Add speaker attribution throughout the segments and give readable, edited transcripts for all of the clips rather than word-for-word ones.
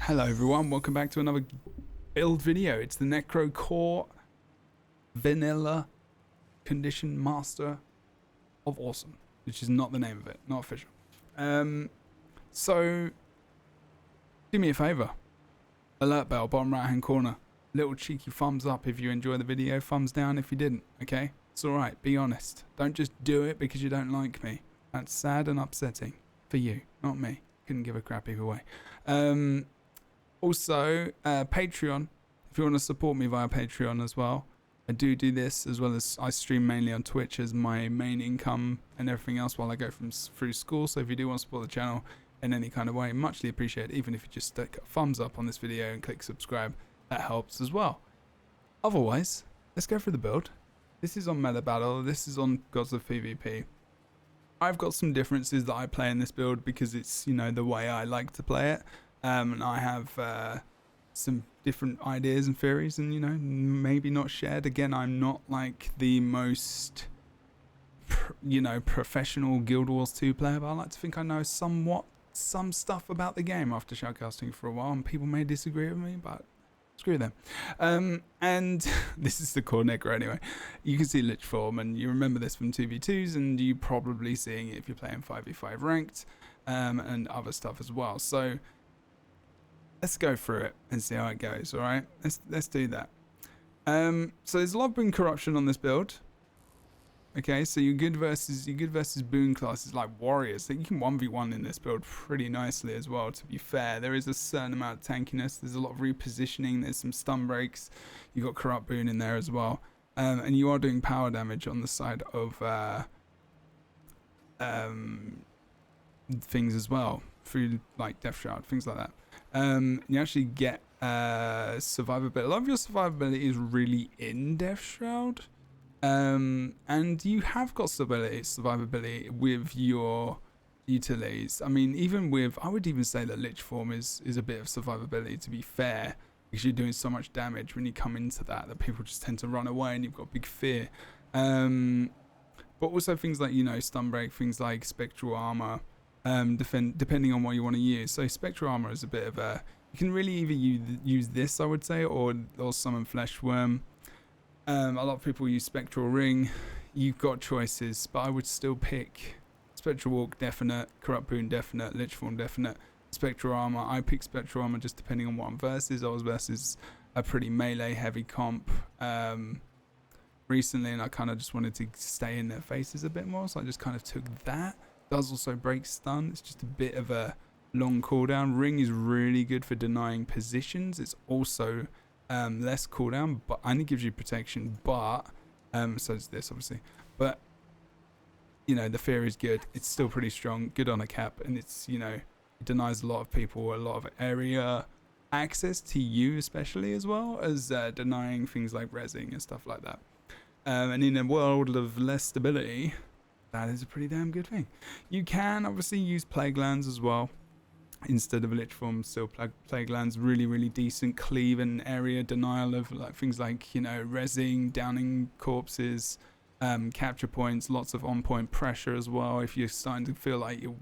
Speaker 1: Hello everyone, welcome back to another build video. It's the Necro Core Vanilla Condition Master of Awesome, which is not the name of it, not official. So, do me a favor. Alert bell, bottom right hand corner. Little cheeky thumbs up if you enjoy the video, thumbs down if you didn't, okay? It's alright, be honest. Don't just do it because you don't like me. That's sad and upsetting for you, not me. Couldn't give a crap either way. Also, Patreon, if you want to support me via Patreon as well. I do this as well as I stream mainly on Twitch as my main income and everything else while I go through school. So if you do want to support the channel in any kind of way, muchly appreciated. Even if you just stick a thumbs up on this video and click subscribe, that helps as well. Otherwise, let's go through the build. This is on Meta Battle. This is on Gods of PvP. I've got some differences that I play in this build because it's, you know, the way I like to play it. And I have some different ideas and theories and, you know, maybe not shared. Again, I'm not like the most, professional Guild Wars 2 player, but I like to think I know some stuff about the game after shoutcasting for a while, and people may disagree with me, but screw them. And this is the core Necro anyway. You can see Lich form, and you remember this from 2v2s, and you probably seeing it if you're playing 5v5 ranked, and other stuff as well. So let's go through it and see how it goes. All right, let's do that. So there's a lot of boon corruption on this build. Okay, so your good versus boon classes like warriors. So you can 1v1 in this build pretty nicely as well, to be fair. There is a certain amount of tankiness. There's a lot of repositioning. There's some stun breaks. You got corrupt boon in there as well. And you are doing power damage on the side of things as well, through like Death Shroud, things like that. You actually get survivability. A lot of your survivability is really in Death Shroud. And you have got survivability with your utilities. I mean, I would even say that Lich form is a bit of survivability, to be fair, because you're doing so much damage when you come into that people just tend to run away and you've got big fear. But also things like, stun break, things like spectral armor, depending on what you want to use. So spectral armor is a bit of you can really either use this, I would say, or summon flesh worm. A lot of people use Spectral Ring. You've got choices, but I would still pick Spectral Walk definite, Corrupt Boon definite, Lich Form definite, Spectral Armor. I pick Spectral Armor just depending on what I'm versus. I was versus a pretty melee heavy comp recently, and I kind of just wanted to stay in their faces a bit more, so I just kind of took that. Does also break stun. It's just a bit of a long cooldown. Ring is really good for denying positions. It's also less cooldown, but only gives you protection, but so is this obviously, but the fear is good. It's still pretty strong, good on a cap, and it's it denies a lot of people a lot of area access to you, especially, as well as denying things like rezzing and stuff like that. And in a world of less stability, that is a pretty damn good thing. You can obviously use Plague Lands as well instead of Lich Form. Still, Plague Lands really, really decent cleave and area denial of things like rezzing, downing corpses, capture points, lots of on-point pressure as well. If you're starting to feel like you're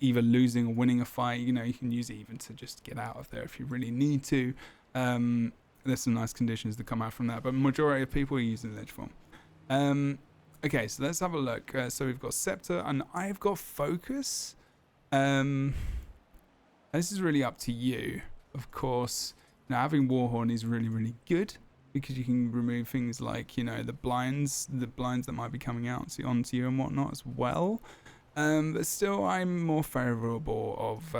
Speaker 1: either losing or winning a fight, you can use it even to just get out of there if you really need to. There's some nice conditions that come out from that, but majority of people are using Lich Form. Okay, so let's have a look. So we've got Scepter, and I've got Focus. This is really up to you, of course. Now, having Warhorn is really, really good because you can remove things like, the blinds that might be coming out onto you and whatnot as well. But still, I'm more favourable of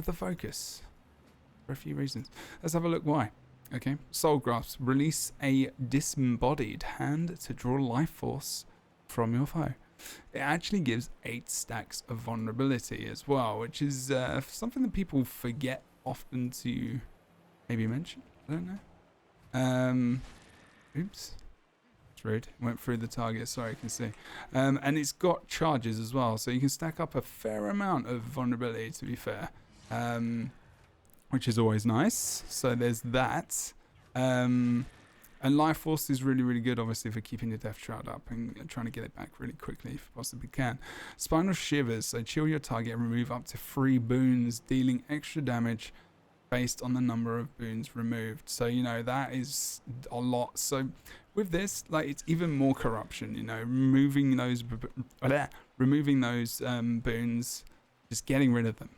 Speaker 1: the Focus for a few reasons. Let's have a look why. Okay, Soul Grasp. Release a disembodied hand to draw life force from your foe. It actually gives 8 stacks of vulnerability as well, which is something that people forget often to maybe mention. I don't know. Oops. It's rude. Went through the target. Sorry, you can see. And it's got charges as well, so you can stack up a fair amount of vulnerability, to be fair, which is always nice. So there's that. And Life Force is really, really good, obviously, for keeping your Death Shroud up and trying to get it back really quickly if you possibly can. Spinal Shivers, so chill your target and remove up to 3 boons, dealing extra damage based on the number of boons removed. So, you know, that is a lot. So with this, like, it's even more corruption, you know, removing those boons, just getting rid of them.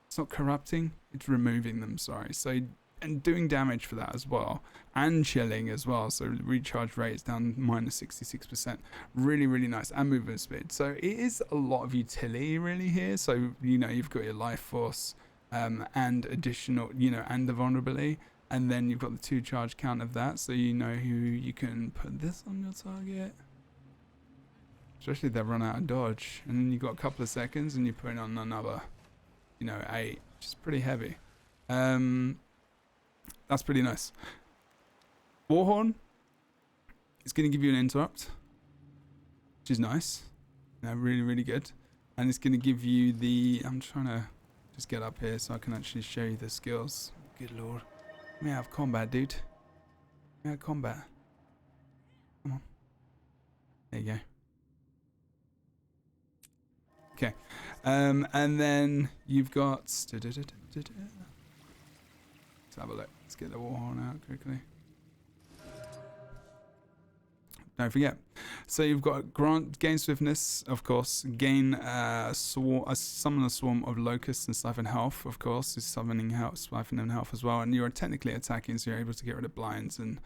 Speaker 1: It's not corrupting, it's removing them, sorry. So, and doing damage for that as well, and chilling as well. So recharge rate is down minus 66%. Really, really nice. And movement speed. So it is a lot of utility really here. So, you know, you've got your Life Force, and additional, you know, and the vulnerability. And then you've got the 2 charge count of that. So you know who you can put this on your target. Especially if they run out of dodge. And then you've got a couple of seconds and you put on another, you know, 8, which is pretty heavy. That's pretty nice. Warhorn is going to give you an interrupt, which is nice. You know, really, really good. And it's going to give you the... I'm trying to just get up here so I can actually show you the skills. Good lord. Let me have combat, dude. Let me have combat. Come on. There you go. Okay. And then you've got... Let's have a look. Let's get the Warhorn out quickly. Don't forget. So you've got gain swiftness, of course. Gain summon a swarm of locusts and siphon health, of course. Is summoning health, siphoning health as well. And you're technically attacking, so you're able to get rid of blinds, and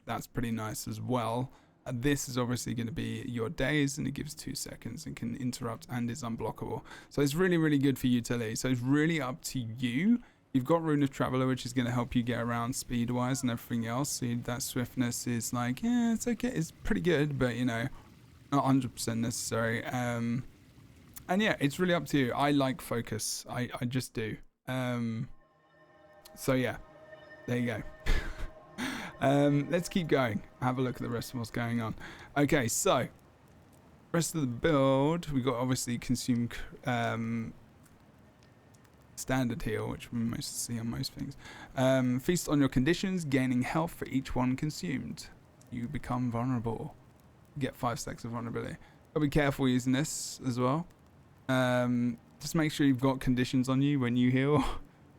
Speaker 1: that's pretty nice as well. This is obviously going to be your days, and it gives 2 seconds and can interrupt and is unblockable. So it's really, really good for utility. So it's really up to you. You've got Rune of Traveler, which is going to help you get around speed-wise and everything else. So that swiftness is like, yeah, it's okay. It's pretty good, but, you know, not 100% necessary. And, yeah, it's really up to you. I like focus. I just do. So, yeah, there you go. Let's keep going. Have a look at the rest of what's going on. Okay, so, rest of the build. We've got, obviously, consume... standard heal, which we most see on most things. Feast on your conditions, gaining health for each one consumed. You become vulnerable. You get 5 stacks of vulnerability. Gotta be careful using this as well. Just make sure you've got conditions on you when you heal.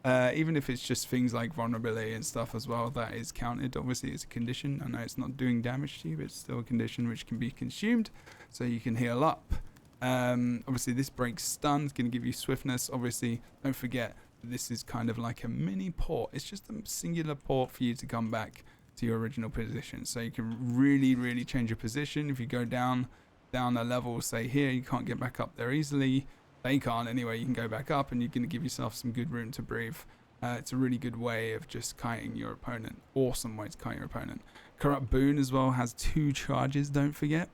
Speaker 1: Even if it's just things like vulnerability and stuff as well, that is counted. Obviously, it's a condition. I know it's not doing damage to you, but it's still a condition which can be consumed, so you can heal up. Obviously this breaks stun, it's going to give you swiftness. Obviously, don't forget this is kind of like a mini port. It's just a singular port for you to come back to your original position. So you can really, really change your position. If you go down a level, say here, you can't get back up there easily. They can't anyway. You can go back up and you're going to give yourself some good room to breathe. It's a really good way of just kiting your opponent. Awesome way to kite your opponent. Corrupt Boon as well has 2 charges, don't forget.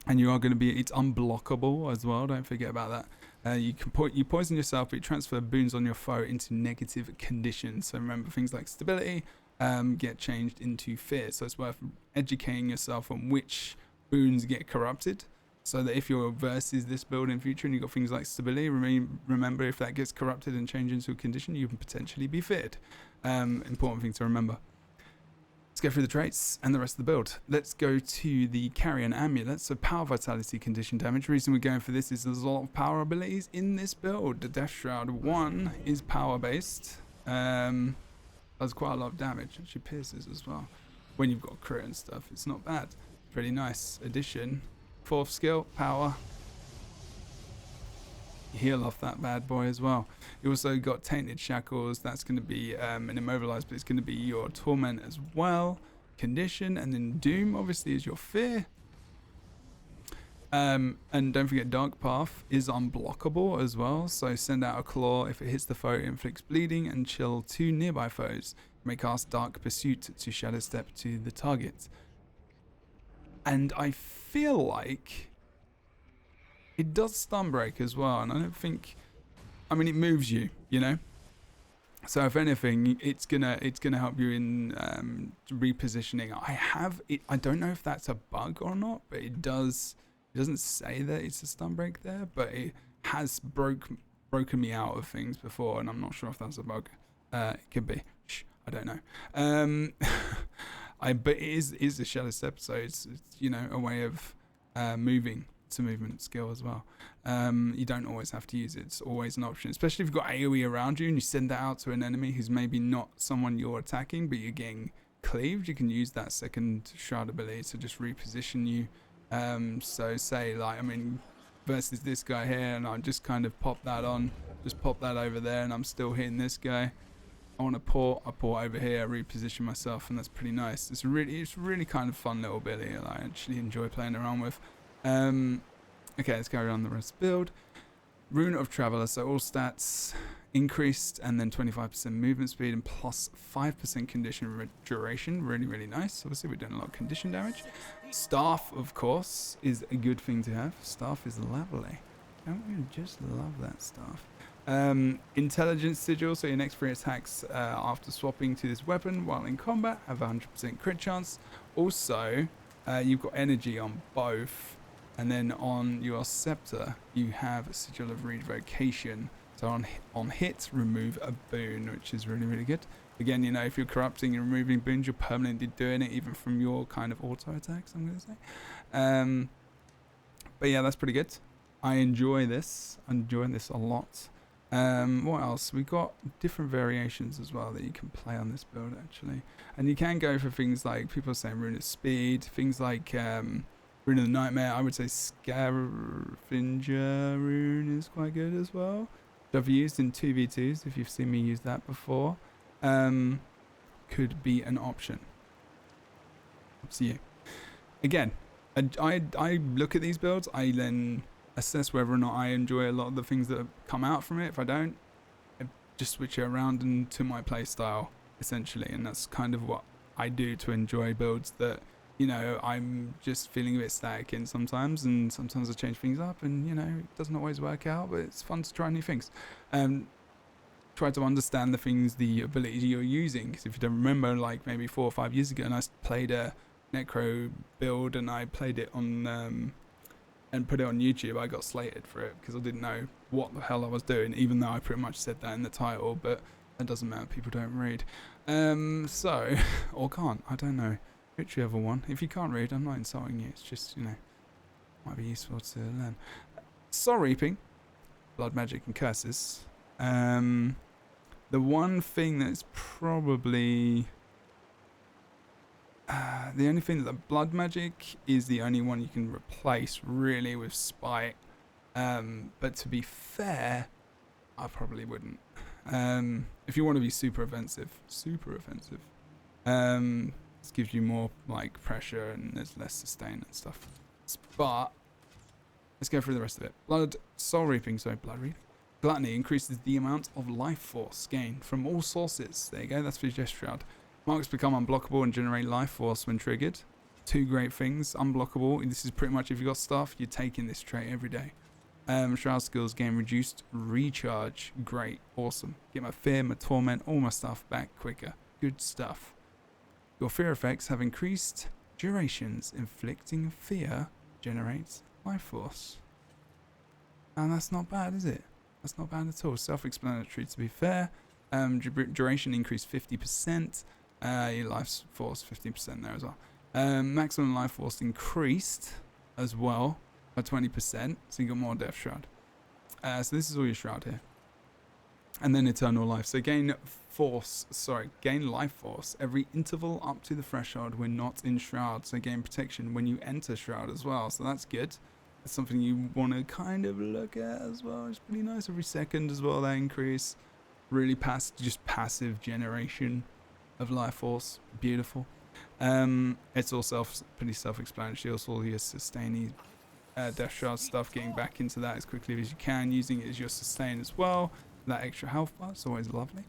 Speaker 1: And you are going to be, it's unblockable as well, don't forget about that. You poison yourself, but you transfer boons on your foe into negative conditions. So remember, things like stability get changed into fear. So it's worth educating yourself on which boons get corrupted, so that if you're versus this build in future and you've got things like stability, remember if that gets corrupted and changed into a condition, you can potentially be feared. Important thing to remember. Let's go through the traits and the rest of the build. Let's go to the Carrion Amulet. So power, vitality, condition damage. The reason we're going for this is there's a lot of power abilities in this build. The Death Shroud 1 is power based. Does quite a lot of damage. Actually pierces as well. When you've got crit and stuff, it's not bad. Pretty nice addition. 4th skill, power. Heal off that bad boy as well. You also got Tainted Shackles. That's going to be an Immobilized, but it's going to be your Torment as well. Condition, and then Doom obviously is your fear. And don't forget Dark Path is unblockable as well. So send out a claw. If it hits the foe, it inflicts bleeding and chill 2 nearby foes. You may cast Dark Pursuit to shadow step to the target. And I feel like it does stun break as well, and I don't think, I mean, it moves you, you know. So if anything, it's gonna help you in repositioning. I don't know if that's a bug or not, but it does. It doesn't say that it's a stun break there, but it has broken me out of things before, and I'm not sure if that's a bug. It could be. Shh, I don't know. But it is a shadow step, so it's you know, a way of moving. It's a movement skill as well. You don't always have to use it. It's always an option, especially if you've got AoE around you and you send that out to an enemy who's maybe not someone you're attacking, but you're getting cleaved. You can use that second shroud ability to just reposition you. So say like, I mean, versus this guy here, and I just kind of pop that on, just pop that over there, and I'm still hitting this guy. I want to port, I port over here, I reposition myself, and that's pretty nice. It's really kind of fun little ability that I actually enjoy playing around with. Okay, let's carry on the rest of the build. Rune of Traveler, so all stats increased, and then 25% movement speed and plus 5% condition duration. Really nice. Obviously, we're doing a lot of condition damage. Staff, of course, is a good thing to have. Staff is lovely. Don't we just love that staff? Intelligence Sigil, so your next 3 attacks after swapping to this weapon while in combat have a 100% crit chance. Also, you've got energy on both. And then on your scepter, you have a Sigil of Revocation. So on hit, remove a boon, which is really good. Again, you know, if you're corrupting and removing boons, you're permanently doing it, even from your kind of auto attacks, I'm going to say. But yeah, that's pretty good. I enjoy this. I'm enjoying this a lot. What else? We've got different variations as well that you can play on this build, actually. And you can go for things like, people are saying Rune of Speed, things like... Rune of the Nightmare, I would say Scavenger Rune is quite good as well. Which I've used in 2v2s, if you've seen me use that before. Could be an option. Up to you. Again, I look at these builds, I then assess whether or not I enjoy a lot of the things that come out from it. If I don't, I just switch it around into my play style, essentially. And that's kind of what I do to enjoy builds that... You know, I'm just feeling a bit static in sometimes, and sometimes I change things up, and you know, it doesn't always work out, but it's fun to try new things. Try to understand the things, the abilities you're using, because if you don't remember, like maybe 4 or 5 years ago, and I played a Necro build, and I played it on, and put it on YouTube, I got slated for it, because I didn't know what the hell I was doing, even though I pretty much said that in the title, but that doesn't matter, people don't read. So, or can't, I don't know. Whichever one. If you can't read, I'm not insulting you. It's just, you know, might be useful to learn. Soul Reaping, Blood Magic and Curses. The one thing that's probably... the only thing that the Blood Magic is the only one you can replace, really, with Spite. But to be fair, I probably wouldn't. If you want to be super offensive. This gives you more like pressure and there's less sustain and stuff. But let's go through the rest of it. Soul Reaping, Blood Reaping. Gluttony increases the amount of life force gained from all sources. There you go, that's for Death Shroud. Marks become unblockable and generate life force when triggered. 2 great things. Unblockable. This is pretty much if you've got stuff, you're taking this trait every day. Shroud skills gain reduced recharge. Great, awesome. Get my fear, my torment, all my stuff back quicker. Good stuff. Your fear effects have increased durations. Inflicting fear generates life force. And that's not bad, is it? That's not bad at all. Self-explanatory, to be fair. Duration increased 50%. Your life force 50% there as well. Maximum life force increased as well by 20%. So you got more Death Shroud. So this is all your Shroud here. And then Eternal Life. So gain life force every interval up to the threshold when not in Shroud. So gain protection when you enter Shroud as well. So that's good. That's something you want to kind of look at as well. It's pretty nice. Every second as well, that increase. Really just passive generation of life force. Beautiful. It's all pretty self-explanatory. Also all your sustaining Death Shroud stuff, getting back into that as quickly as you can, using it as your sustain as well. That extra health bar, it's always lovely.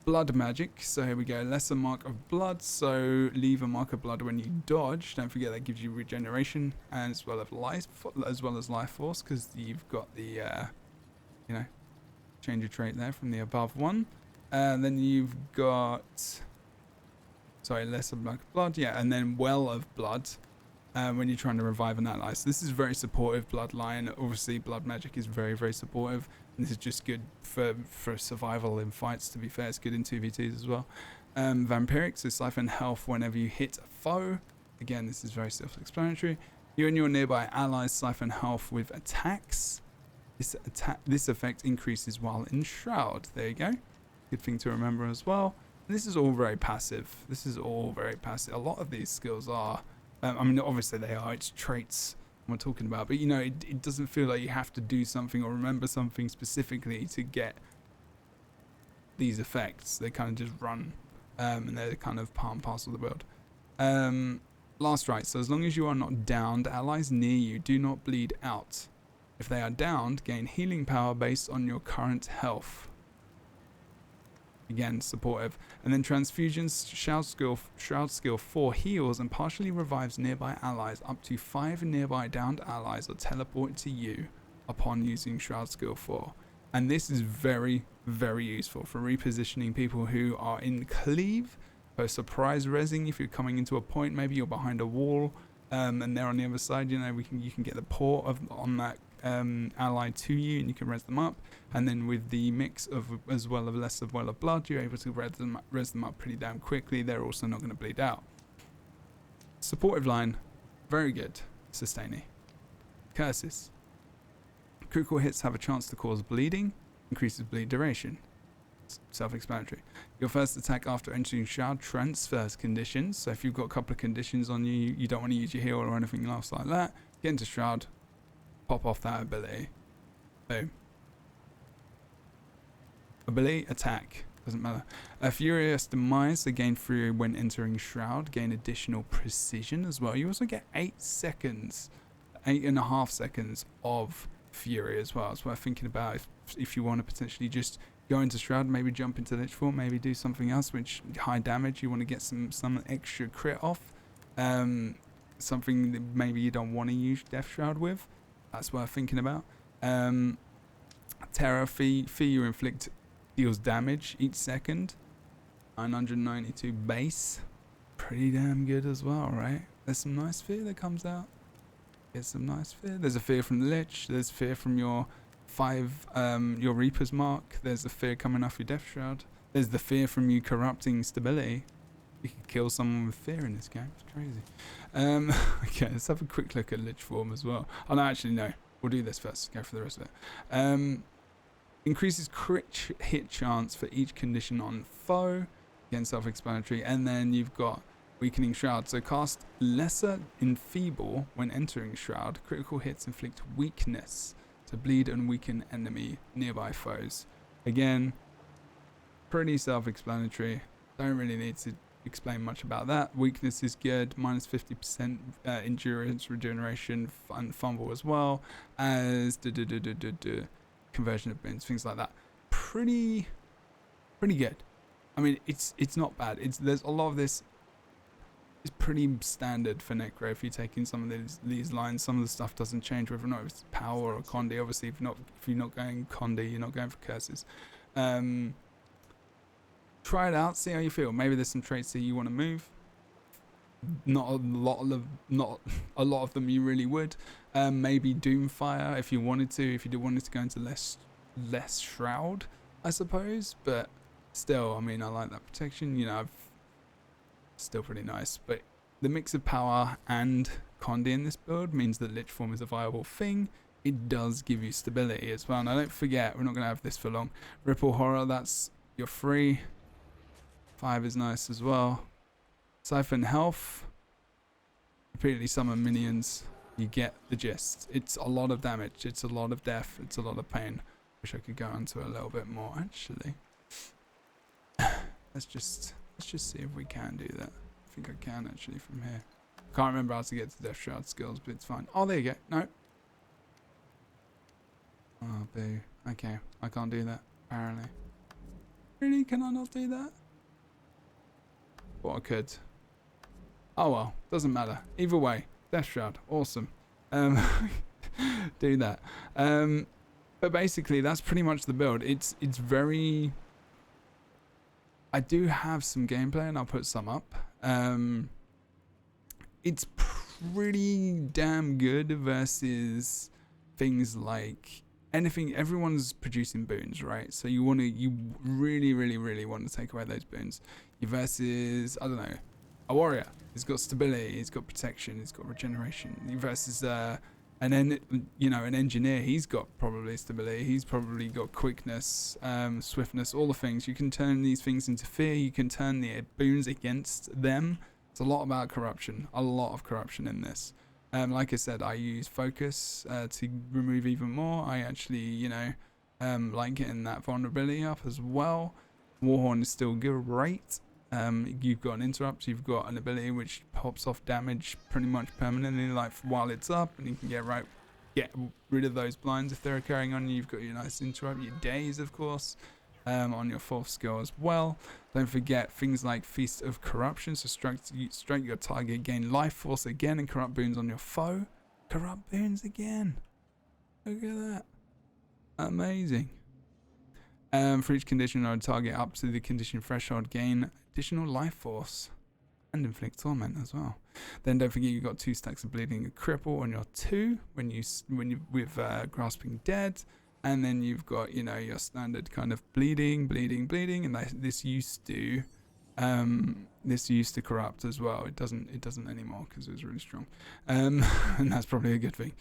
Speaker 1: Blood Magic, so here we go. Lesser mark of blood, so leave a mark of blood when you dodge. Don't forget that gives you regeneration and as well as life force, because you've got the change your trait there from the above one. Then you've got lesser mark of blood, yeah, and then well of blood. When you're trying to revive an ally. So this is very supportive bloodline. Obviously, Blood Magic is very supportive. And this is just good for survival in fights, to be fair. It's good in 2v2s as well. Vampiric, so siphon health whenever you hit a foe. Again, this is very self-explanatory. You and your nearby allies siphon health with attacks. This effect increases while in Shroud. There you go. Good thing to remember as well. And this is all very passive. This is all very passive. A lot of these skills are, I mean, obviously they are. It's traits we're talking about, but you know, it doesn't feel like you have to do something or remember something specifically to get these effects. They kind of just run, and they're kind of part and parcel of the build. Last right, so as long as you are not downed, allies near you do not bleed out. If they are downed, gain healing power based on your current health. Again, supportive. And then transfusions, Shroud skill 4 heals and partially revives nearby allies. Up to 5 nearby downed allies are teleported to you upon using Shroud skill 4. And this is very, very useful for repositioning people who are in cleave. For surprise rezzing, if you're coming into a point, maybe you're behind a wall, and they're on the other side. You know, you can get the port on that ally to you, and you can res them up. And then with the mix of as well of less of well of blood, you're able to res them up pretty damn quickly. They're also not going to bleed out. Supportive line, very good. Sustaining. Curses. Critical hits have a chance to cause bleeding, increases bleed duration. Self-explanatory. Your first attack after entering Shroud transfers conditions. So if you've got a couple of conditions on you, you don't want to use your heal or anything else like that, get into Shroud, pop off that ability. Boom. Ability, attack. Doesn't matter. A Furious Demise, so gain Fury when entering Shroud. Gain additional precision as well. You also get 8 seconds, 8.5 seconds of Fury as well. It's worth thinking about if you want to potentially just go into Shroud, maybe jump into Lich Form, maybe do something else which high damage, you want to get some extra crit off. Something that maybe you don't want to use Death Shroud with. That's worth thinking about. Terror Fee you inflict deals damage each second. 992 base. Pretty damn good as well, right? There's some nice fear that comes out. There's some nice fear. There's a fear from the Lich. There's fear from your your Reaper's Mark. There's the fear coming off your Death Shroud. There's the fear from you corrupting stability. You can kill someone with fear in this game. It's crazy. Okay, let's have a quick look at Lich Form as well. Oh no, actually no. We'll do this first. Go for the rest of it. Increases crit hit chance for each condition on foe. Again, self-explanatory. And then you've got Weakening Shroud. So cast Lesser Enfeeble when entering Shroud. Critical hits inflict weakness to bleed and weaken enemy nearby foes. Again, pretty self-explanatory. Don't really need to explain much about that. Weakness is good. Minus 50% endurance, regeneration, and fumble as well as conversion of boons, things like that. Pretty good. I mean, it's not bad. There's a lot of this. It's pretty standard for Necro. If you take in some of these lines, some of the stuff doesn't change whether or not it's power or Condi. Obviously, if you're not going Condi, you're not going for curses. Try it out, see how you feel. Maybe there's some traits that you want to move. Not a lot of them you really would. Maybe Doomfire if you wanted to. If you wanted to go into less Shroud, I suppose. But still, I mean, I like that protection. You know, still pretty nice. But the mix of power and Condi in this build means that Lich Form is a viable thing. It does give you stability as well. Now, don't forget, we're not going to have this for long. Ripple Horror, that's your free. 5 is nice as well. Siphon Health. Repeatedly summon minions. You get the gist. It's a lot of damage. It's a lot of death. It's a lot of pain. Wish I could go into a little bit more, actually. Let's just see if we can do that. I think I can, actually, from here. Can't remember how to get to Death Shroud skills, but it's fine. Oh, there you go. No. Oh, boo. Okay, I can't do that, apparently. Really? Can I not do that? Thought I could. Oh well, doesn't matter. Either way, Death Shroud, awesome. Do that. But basically, that's pretty much the build. It's very. I do have some gameplay, and I'll put some up. It's pretty damn good versus things like anything, everyone's producing boons, right? So you really want to take away those boons. Your versus, I don't know, a warrior. He's got stability, he's got protection, he's got regeneration. Your versus and then, you know, an engineer, he's got probably stability, he's probably got quickness, swiftness, all the things. You can turn these things into fear, you can turn the boons against them. It's a lot about corruption, a lot of corruption in this. Like I said, I use focus to remove even more. I actually, you know, like getting that vulnerability up as well. Warhorn is still great. You've got an interrupt, you've got an ability which pops off damage pretty much permanently, like while it's up, and you can get rid of those blinds if they're occurring on you. You've got your nice interrupt, your daze, of course, on your 4th skill as well. Don't forget things like Feast of Corruption, so strike your target, gain life force again, and corrupt boons on your foe. Corrupt boons again. Look at that. Amazing. For each condition on a target up to the condition threshold, gain additional life force and inflict torment as well. Then don't forget you've got 2 stacks of bleeding and cripple on your 2 when you with grasping dead, and then you've got, you know, your standard kind of bleeding, and this used to corrupt as well. It doesn't anymore because it was really strong, and that's probably a good thing.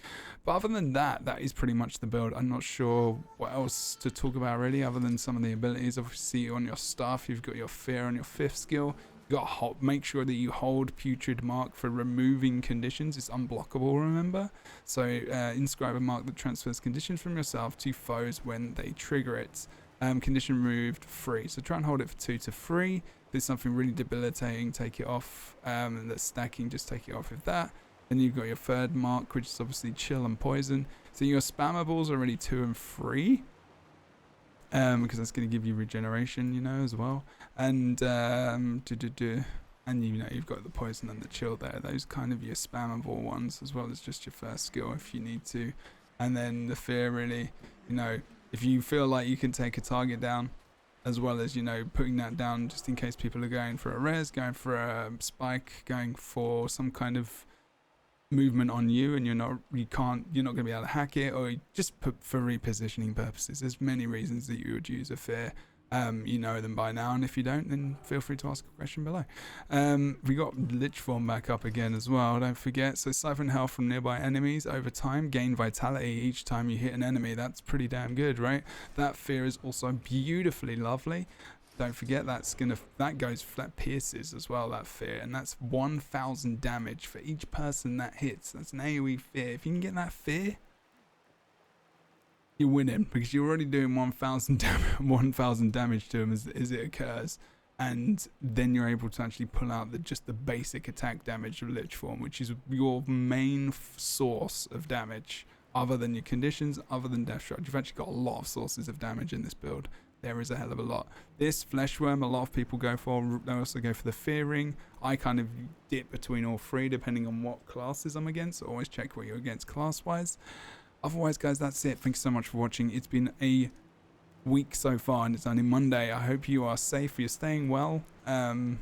Speaker 1: But other than that, that is pretty much the build. I'm not sure what else to talk about really, other than some of the abilities. Obviously on your staff, you've got your fear on your 5th skill. You got make sure that you hold Putrid Mark for removing conditions. It's unblockable, remember. So inscribe a mark that transfers conditions from yourself to foes when they trigger it. Condition removed, free. So try and hold it for 2 to 3. If there's something really debilitating, take it off. And that's stacking, just take it off with that. Then you've got your 3rd mark, which is obviously chill and poison. So your spammables are already 2 and 3. Because that's going to give you regeneration, you know, as well. And and you know, you've got the poison and the chill there. Those kind of your spammable ones, as well as just your 1st skill if you need to. And then the fear, really, you know, if you feel like you can take a target down, as well as, you know, putting that down just in case people are going for a res, going for a spike, going for some kind of movement on you, and you're not going to be able to hack it, or just put for repositioning purposes. There's many reasons that you would use a fear. You know them by now, and if you don't, then feel free to ask a question below. We got Lich Form back up again as well, don't forget. So siphon health from nearby enemies over time, gain vitality each time you hit an enemy. That's pretty damn good, right? That fear is also beautifully lovely. Don't forget that pierces as well, that fear, and that's 1,000 damage for each person that hits. That's an AoE fear. If you can get that fear, you're winning, because you're already doing 1,000 damage to him as it occurs, and then you're able to actually pull out just the basic attack damage of Lich Form, which is your main source of damage, other than your conditions, other than Death Shot. You've actually got a lot of sources of damage in this build. There is a hell of a lot. This Fleshworm, a lot of people go for. They also go for the Fear Ring. I kind of dip between all 3 depending on what classes I'm against. So always check what you're against class-wise. Otherwise, guys, that's it. Thank you so much for watching. It's been a week so far, and it's only Monday. I hope you are safe, you're staying well, and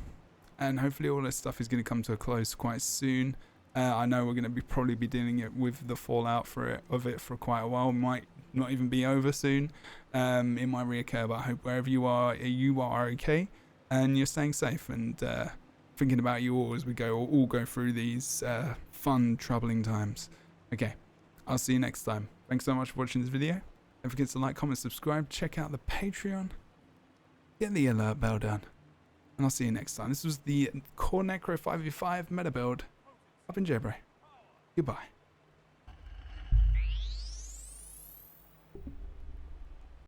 Speaker 1: hopefully all this stuff is going to come to a close quite soon. I know we're going to probably be dealing with the fallout of it for quite a while. It might not even be over soon. It might reoccur, but I hope wherever you are okay, and you're staying safe, and thinking about you all as we all go through these fun, troubling times. Okay, I'll see you next time. Thanks so much for watching this video. Don't forget to like, comment, subscribe, check out the Patreon, get the alert bell done, and I'll see you next time. This was the Core Necro 5v5 meta build up in Jebro. Goodbye.